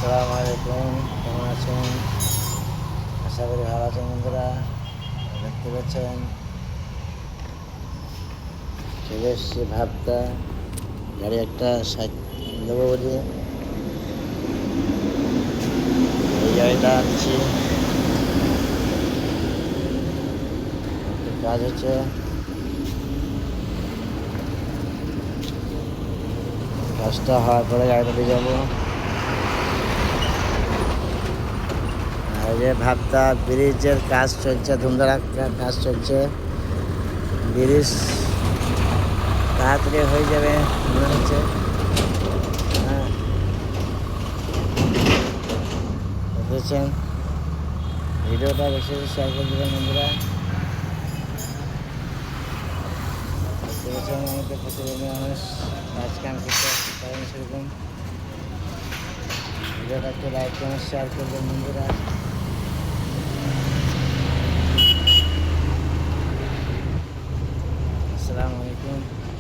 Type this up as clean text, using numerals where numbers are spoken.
আসসালামু আলাইকুম, কেমন আছেন? আশা করি ভালো আছেন বন্ধুরা। দেখতে পাচ্ছেন চলে এসছি ভাবতা গাড়ি একটা দেবো বলে এই গাড়িটা আনছি। একটু কাজ হচ্ছে, কাজটা হওয়ার পরে গাড়িটা দিয়ে যাবো। আর যে ভাবতা ব্রিজের কাজ চলছে, ধুমধাড়াক্কা কাজ চলছে। ব্রিজ তাড়াতাড়ি হয়ে যাবে মনে হচ্ছে। হ্যাঁ, দেখছেন ভিডিওটা বেশি শেয়ার করে দেবেন বন্ধুরা। দেখতে পাচ্ছেন আমাদের প্রতিদিন মানুষ কাজ কাম করতে পারেন সেরকম। ভিডিওটা একটু লাইক কমেন্ট শেয়ার করবেন বন্ধুরা।